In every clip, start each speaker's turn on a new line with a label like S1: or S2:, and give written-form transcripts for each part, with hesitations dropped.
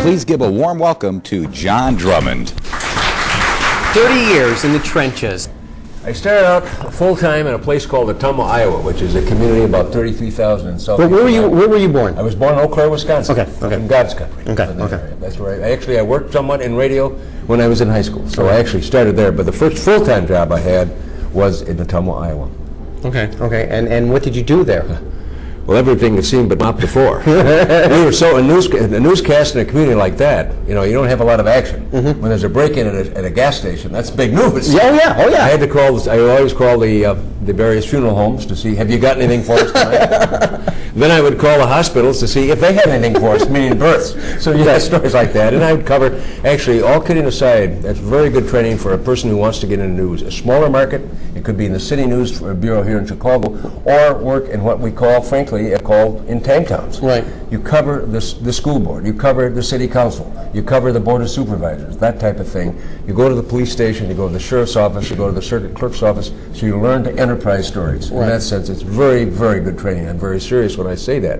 S1: Please give a warm welcome to John Drummond.
S2: 30 years in the trenches.
S3: I started out full-time in a place called Ottumwa, Iowa, which is a community about 33,000 in South.
S2: Where were you born?
S3: I was born in Eau Claire, Wisconsin.
S2: Okay.
S3: In God's country.
S2: Okay.
S3: That's right. I worked somewhat in radio when I was in high school, so I actually started there. But the first full-time job I had was in Ottumwa, Iowa.
S2: Okay. And what did you do there?
S3: Well, everything you've seen but not before. We were so, a newscast in a community like that, you don't have a lot of action. When there's a break-in at a gas station, that's big news.
S2: Oh yeah.
S3: I had to call, I always call the various funeral homes to see, have you got anything for us tonight? Then I would call the hospitals to see if they had anything for us, meaning births. So you got stories like that. And I would cover, actually, all kidding aside, that's very good training for a person who wants to get into news. A smaller market, it could be in the City News Bureau here in Chicago, or work in what we call, frankly, called in tank towns.
S2: Right.
S3: You cover the school board, you cover the city council, you cover the board of supervisors, that type of thing. You go to the police station, you go to the sheriff's office, you go to the circuit clerk's office, so you learn to enterprise stories.
S2: Right.
S3: In that sense, it's very, very good training. I'm very serious when I say that.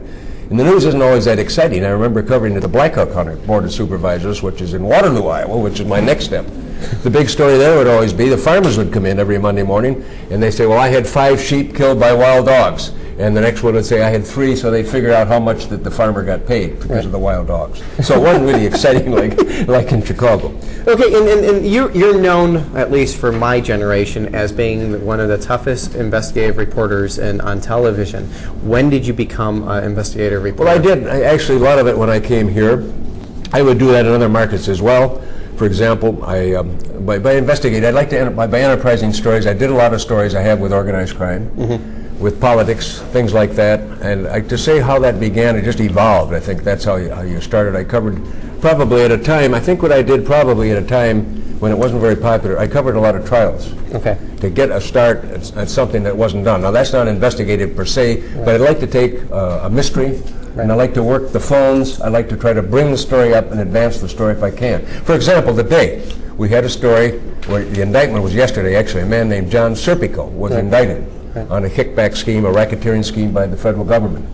S3: And the news isn't always that exciting. I remember covering the Blackhawk Hunter Board of Supervisors, which is in Waterloo, Iowa, which is my next step. The big story there would always be the farmers would come in every Monday morning and they say, well, I had 5 sheep killed by wild dogs. And the next one would say, I had 3, so they'd figure out how much that the farmer got paid because of the wild dogs. So it wasn't really exciting like in Chicago.
S2: Okay, and you're known, at least for my generation, as being one of the toughest investigative reporters on television. When did you become an investigative reporter?
S3: Well, I did. Actually, a lot of it when I came here. I would do that in other markets as well. For example, by investigating, I'd like to, by enterprising stories, I did a lot of stories I have with organized crime. With politics, things like that, and to say how that began, it just evolved. I think that's how you started. I covered probably at a time, I think what I did probably at a time when it wasn't very popular, I covered a lot of trials.
S2: Okay.
S3: To get a start at something that wasn't done. Now that's not investigative per se, but I'd like to take a mystery, and I like to work the phones. I like to try to bring the story up and advance the story if I can. For example, today, we had a story where the indictment was yesterday, actually. A man named John Serpico was indicted on a kickback scheme, a racketeering scheme by the federal government.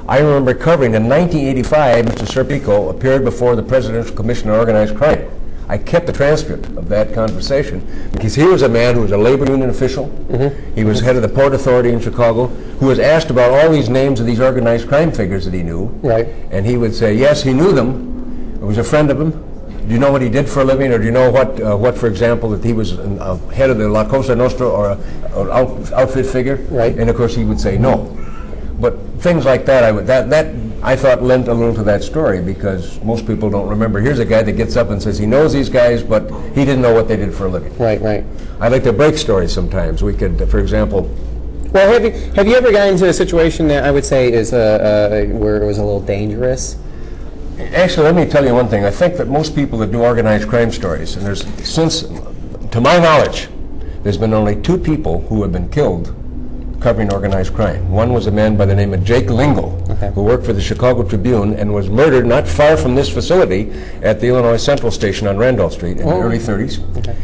S3: I remember covering in 1985, Mr. Serpico appeared before the Presidential Commission on Organized Crime. I kept the transcript of that conversation because he was a man who was a labor union official. He was head of the Port Authority in Chicago, who was asked about all these names of these organized crime figures that he knew.
S2: Right.
S3: And he would say, yes, he knew them. He was a friend of him. Do you know what he did for a living, or do you know what, for example, that he was head of the La Cosa Nostra or an outfit figure?
S2: Right.
S3: And of course he would say no. But things like that, I thought lent a little to that story because most people don't remember. Here's a guy that gets up and says he knows these guys, but he didn't know what they did for a living.
S2: Right.
S3: I like to break stories sometimes. We could, for example.
S2: Well, have you ever gotten into a situation that I would say is where it was a little dangerous?
S3: Actually, let me tell you one thing. I think that most people that do organized crime stories, and to my knowledge, there's been only 2 people who have been killed covering organized crime. One was a man by the name of Jake Lingle, who worked for the Chicago Tribune and was murdered not far from this facility at the Illinois Central Station on Randolph Street in the early 30s. Okay.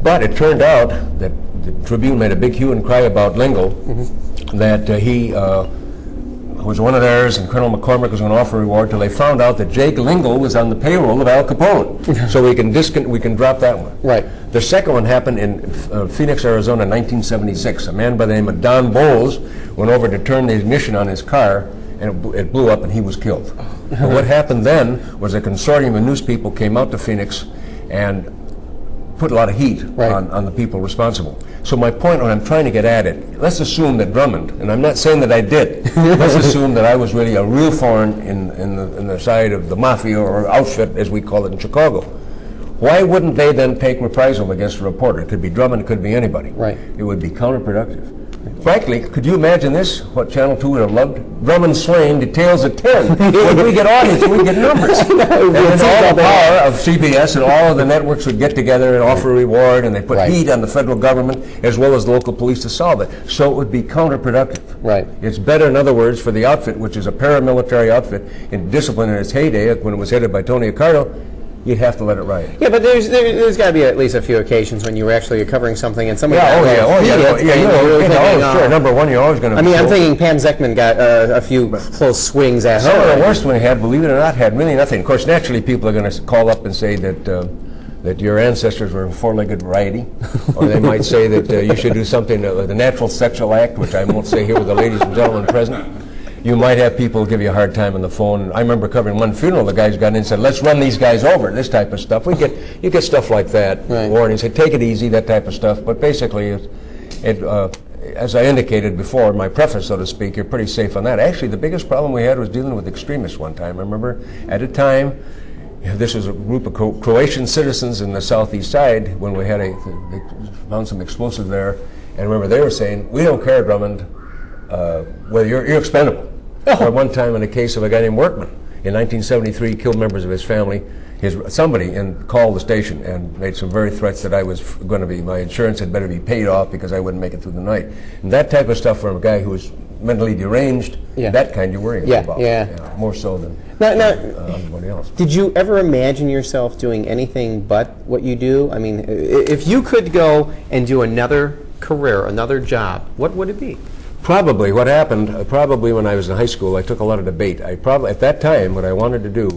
S3: But it turned out that the Tribune made a big hue and cry about Lingle, that he was one of theirs, and Colonel McCormick was going to offer a reward till they found out that Jake Lingle was on the payroll of Al Capone. So we can drop that one.
S2: Right.
S3: The second one happened in Phoenix, Arizona, in 1976. A man by the name of Don Bowles went over to turn the ignition on his car, and it blew up, and he was killed. What happened then was a consortium of news people came out to Phoenix and put a lot of heat on the people responsible. So my point when I'm trying to get at it, let's assume that Drummond, and I'm not saying that I did, let's assume that I was really a real thorn in the side of the mafia or outfit, as we call it in Chicago. Why wouldn't they then take reprisal against a reporter? It could be Drummond, it could be anybody.
S2: Right.
S3: It would be counterproductive. Frankly, could you imagine this? What Channel 2 would have loved? Drummond slain, details at 10. When we get audience, we get numbers. And then all the power of CBS and all of the networks would get together and offer a reward, and they put heat on the federal government as well as the local police to solve it. So it would be counterproductive.
S2: Right.
S3: It's better, in other words, for the outfit, which is a paramilitary outfit in discipline in its heyday, when it was headed by Tony Accardo, you'd have to let it ride.
S2: Yeah, but there's got to be at least a few occasions when you were actually covering something and somebody
S3: Sure. Number one, you're always going to.
S2: I mean, I'm thinking Pam Zeckman got a few close swings at her.
S3: Some of the worst one had, believe it or not, had really nothing. Of course, naturally, people are going to call up and say that your ancestors were a four-legged variety, or they might say that you should do something, the natural sexual act, which I won't say here with the ladies and gentlemen present. You might have people give you a hard time on the phone. I remember covering one funeral, the guys got in and said, let's run these guys over, this type of stuff. You get stuff like that, warnings, say, take it easy, that type of stuff. But basically, as I indicated before, in my preface, so to speak, you're pretty safe on that. Actually, the biggest problem we had was dealing with extremists one time. I remember at a time, this was a group of Croatian citizens in the southeast side when we had they found some explosives there. And remember, they were saying, we don't care, Drummond, whether you're expendable. Or one time in a case of a guy named Workman in 1973, killed members of his family. Somebody called the station and made some very threats that I was going to be, my insurance had better be paid off because I wouldn't make it through the night. And that type of stuff from a guy who was mentally deranged, that kind you worry about. More so than anybody else.
S2: Did you ever imagine yourself doing anything but what you do? I mean, if you could go and do another career, another job, what would it be?
S3: Probably. What happened, probably when I was in high school, I took a lot of debate. At that time, what I wanted to do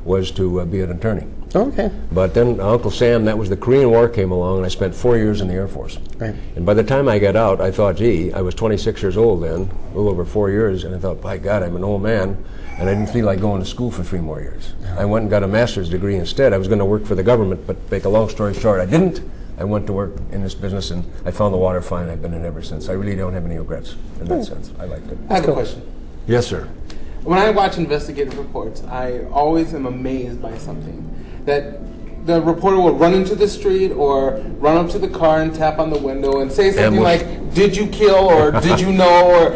S3: was to be an attorney.
S2: Okay.
S3: But then Uncle Sam, that was the Korean War came along, and I spent 4 years in the Air Force.
S2: Right.
S3: And by the time I got out, I thought, gee, I was 26 years old then, a little over 4 years, and I thought, by God, I'm an old man, and I didn't feel like going to school for 3 more years. I went and got a master's degree instead. I was going to work for the government, but make a long story short, I didn't. I went to work in this business, and I found the water fine. I've been in ever since. I really don't have any regrets in that sense. I liked it.
S4: I have a question.
S3: Yes, sir.
S4: When I watch investigative reports, I always am amazed by something. That the reporter will run into the street or run up to the car and tap on the window and say something like, did you kill, or did you know, or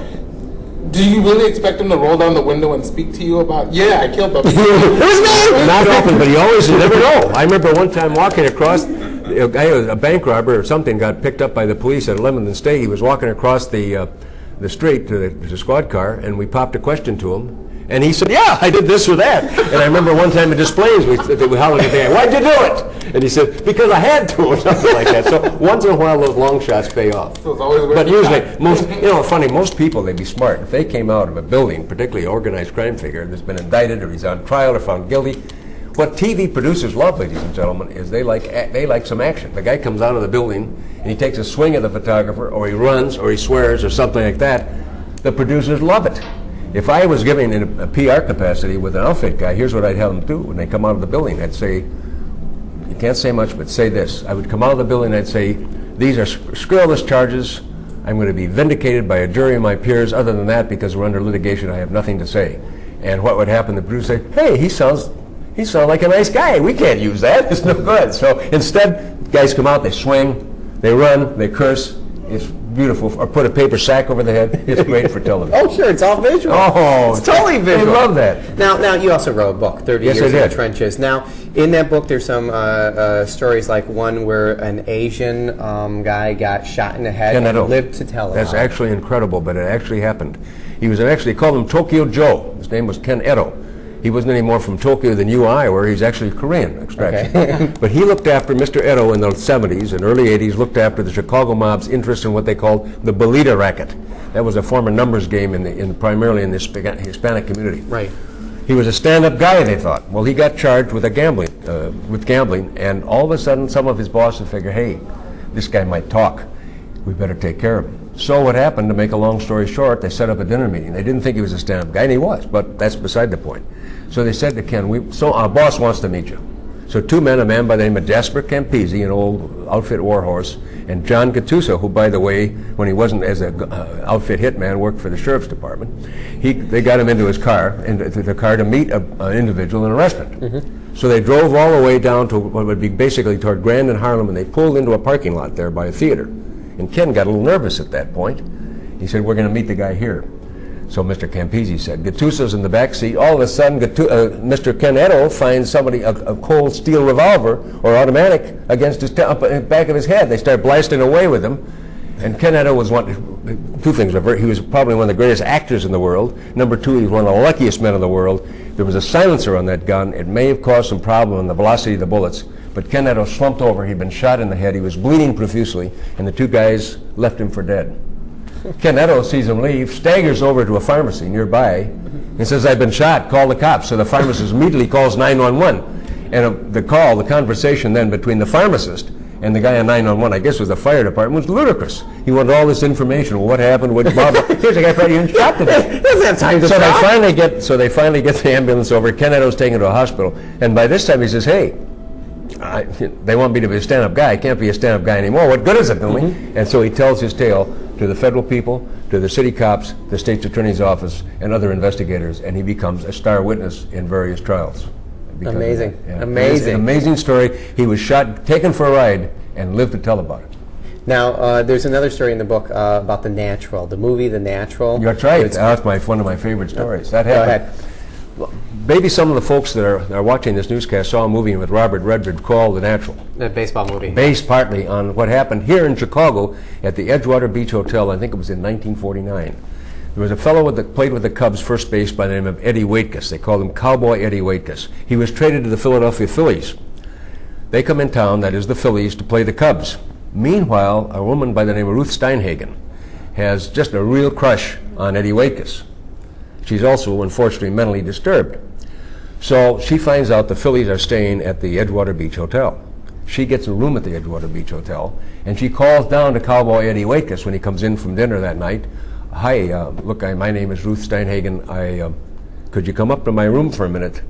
S4: do you really expect him to roll down the window and speak to you about, yeah, I killed them? It was me!
S3: Not often, but you never know. I remember one time walking across, a guy, a bank robber or something, got picked up by the police at Lebanon State. He was walking across the street to the squad car, and we popped a question to him. And he said, yeah, I did this or that. And I remember one time in displays, we hollered at the guy, why'd you do it? And he said, because I had to, or something like that. So once in a while, those long shots pay off.
S4: So it's always
S3: but usually, most people, they'd be smart. If they came out of a building, particularly an organized crime figure, that's been indicted or he's on trial or found guilty, what TV producers love, ladies and gentlemen, is they like some action. The guy comes out of the building and he takes a swing at the photographer, or he runs, or he swears, or something like that. The producers love it. If I was giving in a PR capacity with an outfit guy, here's what I'd have them do. When they come out of the building, I'd say, you can't say much, but say this. I would come out of the building and I'd say, these are scurrilous charges. I'm going to be vindicated by a jury of my peers. Other than that, because we're under litigation, I have nothing to say. And what would happen? The producer would say, hey, he sounds like a nice guy. We can't use that. It's no good. So instead, guys come out, they swing, they run, they curse. It's beautiful. Or put a paper sack over the head. It's great for television.
S2: Oh, sure. It's all visual.
S3: Oh,
S2: it's totally visual.
S3: I love that.
S2: Now, you also wrote a book, 30 Years in the Trenches. Now, in that book, there's some stories like one where an Asian guy got shot in the head and lived to tell it.
S3: That's actually incredible, but it actually happened. He was actually called him Tokyo Joe. His name was Ken Edo. He wasn't any more from Tokyo than you or I were. He's actually Korean extraction. Okay. But he looked after Mr. Edo in the 70s and early 80s, looked after the Chicago mob's interest in what they called the Bolita racket. That was a former numbers game primarily in the Hispanic community.
S2: Right.
S3: He was a stand-up guy, they thought. Well, he got charged with gambling, and all of a sudden some of his bosses figured, hey, this guy might talk. We better take care of him. So what happened, to make a long story short, they set up a dinner meeting. They didn't think he was a stand-up guy, and he was, but that's beside the point. So they said to Ken, our boss wants to meet you. So two men, a man by the name of Jasper Campisi, an old outfit warhorse, and John Gattuso, who, by the way, when he wasn't as an outfit hitman, worked for the sheriff's department. They got him into his car, to meet an individual in a restaurant. Mm-hmm. So they drove all the way down to what would be basically toward Grand and Harlem, and they pulled into a parking lot there by a theater. And Ken got a little nervous at that point. He said, we're going to meet the guy here. So Mr. Campisi said, Gattuso's in the back seat. All of a sudden, Mr. Ken Edo finds a cold steel revolver or automatic against his back of his head. They start blasting away with him. And Ken Edo was two things. He was probably one of the greatest actors in the world. Number two, he was one of the luckiest men in the world. There was a silencer on that gun. It may have caused some problem in the velocity of the bullets, but Ken Edo slumped over. He'd been shot in the head. He was bleeding profusely, and the two guys left him for dead. Ken Edo sees him leave, staggers over to a pharmacy nearby, and says, "I've been shot, call the cops." So the pharmacist immediately calls 911. And the conversation then between the pharmacist and the guy on 911, I guess was the fire department, was ludicrous. He wanted all this information. Well, what happened? What, blah, blah. Here's a guy probably even shot today.
S2: Doesn't have time to
S3: so
S2: stop.
S3: they finally get the ambulance over. Ken Edo's taken to a hospital. And by this time he says, "Hey, they want me to be a stand-up guy. I can't be a stand-up guy anymore. What good is it to me?" And so he tells his tale to the federal people, to the city cops, the state's attorney's office, and other investigators, and he becomes a star witness in various trials.
S2: Amazing.
S3: Yeah.
S2: Amazing.
S3: It's an amazing story. He was shot, taken for a ride, and lived to tell about it.
S2: Now, there's another story in the book about The Natural, the movie The Natural.
S3: That's right. That's one of my favorite stories. That happened.
S2: Go ahead.
S3: Maybe some of the folks that are watching this newscast saw a movie with Robert Redford called The Natural.
S2: The baseball movie.
S3: Based partly on what happened here in Chicago at the Edgewater Beach Hotel. I think it was in 1949. There was a fellow that played with the Cubs first base by the name of Eddie Waitkus. They called him Cowboy Eddie Waitkus. He was traded to the Philadelphia Phillies. They come in town, that is the Phillies, to play the Cubs. Meanwhile, a woman by the name of Ruth Steinhagen has just a real crush on Eddie Waitkus. She's also, unfortunately, mentally disturbed. So she finds out the Phillies are staying at the Edgewater Beach Hotel. She gets a room at the Edgewater Beach Hotel, and she calls down to Cowboy Eddie Waitkus when he comes in from dinner that night. "Hi, look, my name is Ruth Steinhagen. Could you come up to my room for a minute?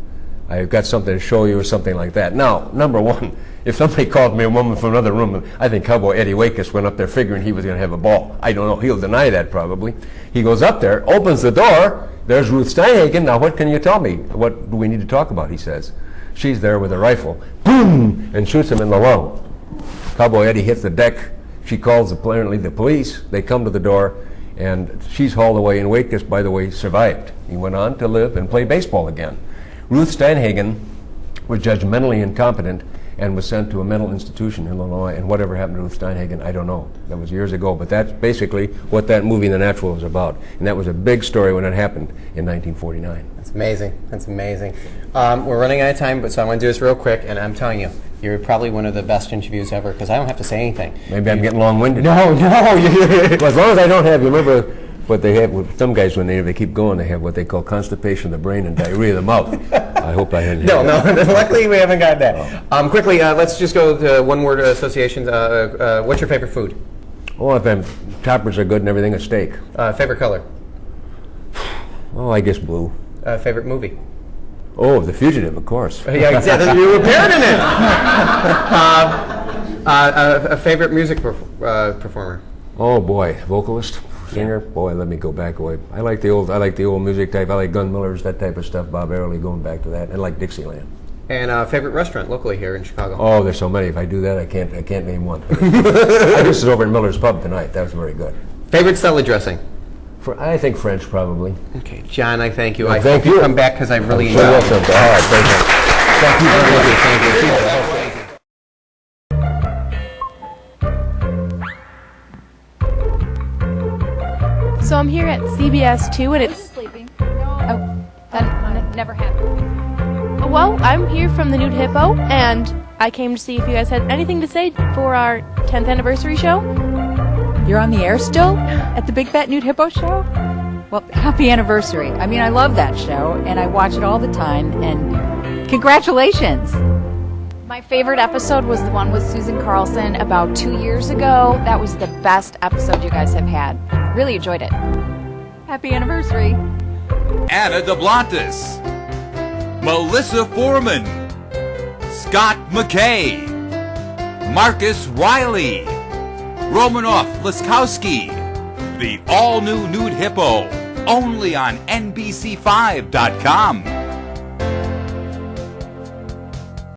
S3: I've got something to show you," or something like that. Now, number one, if somebody called me a woman from another room, I think Cowboy Eddie Waitkus went up there figuring he was going to have a ball. I don't know. He'll deny that probably. He goes up there, opens the door. There's Ruth Steinhagen. "Now, what can you tell me? What do we need to talk about?" he says. She's there with a rifle. Boom! And shoots him in the lung. Cowboy Eddie hits the deck. She calls apparently the police. They come to the door, and she's hauled away. And Waitkus, by the way, survived. He went on to live and play baseball again. Ruth Steinhagen was judged mentally incompetent and was sent to a mental institution in Illinois. And whatever happened to Ruth Steinhagen, I don't know. That was years ago. But that's basically what that movie, The Natural, was about. And that was a big story when it happened in 1949.
S2: That's amazing. That's amazing. We're running out of time, but so I want to do this real quick. And I'm telling you, you're probably one of the best interviews ever because I don't have to say anything.
S3: Maybe I'm getting long-winded.
S2: No.
S3: Well, as long as I don't have, you remember what they have with some guys when they keep going, they have what they call constipation of the brain and diarrhea of the mouth. I hope I didn't
S2: No. Luckily, we haven't got that. Quickly, let's just go to one-word associations. What's your favorite food?
S3: Oh, if toppers are good and everything, a steak.
S2: Favorite color?
S3: Oh, I guess blue.
S2: Favorite movie?
S3: Oh, The Fugitive, of course.
S2: Yeah, exactly. You appeared in it. A favorite music performer?
S3: Oh boy, vocalist, singer. Boy, let me go back away. I like the old music type. I like Gun Millers, that type of stuff. Bob Early, going back to that. I like Dixieland.
S2: And favorite restaurant locally here in Chicago?
S3: Oh, there's so many. If I do that, I can't name one. I just was over at Miller's Pub tonight. That was very good.
S2: Favorite salad dressing?
S3: I think French, probably.
S2: Okay, John, I thank you.
S3: Well,
S2: I
S3: thank
S2: hope you
S3: you.
S2: come back because I really enjoyed
S3: All
S2: it.
S3: right, thank you. Thank you very much.
S2: Thank you.
S5: So I'm here at CBS 2 and it's
S6: Sleeping. Oh, that never happened.
S5: well, I'm here from the NUDE HIPPO and I came to see if you guys had anything to say for our 10th anniversary show.
S6: You're on the air still at the Big Fat NUDE HIPPO show? Well, happy anniversary. I mean, I love that show and I watch it all the time and congratulations.
S7: My favorite episode was the one with Susan Carlson about 2 years ago. That was the best episode you guys have had. Really enjoyed it.
S6: Happy anniversary.
S1: Anna DeBlantis, Melissa Foreman, Scott McKay, Marcus Riley, Romanoff Laskowski, the all-new NUDE HIPPO, only on NBC5.com.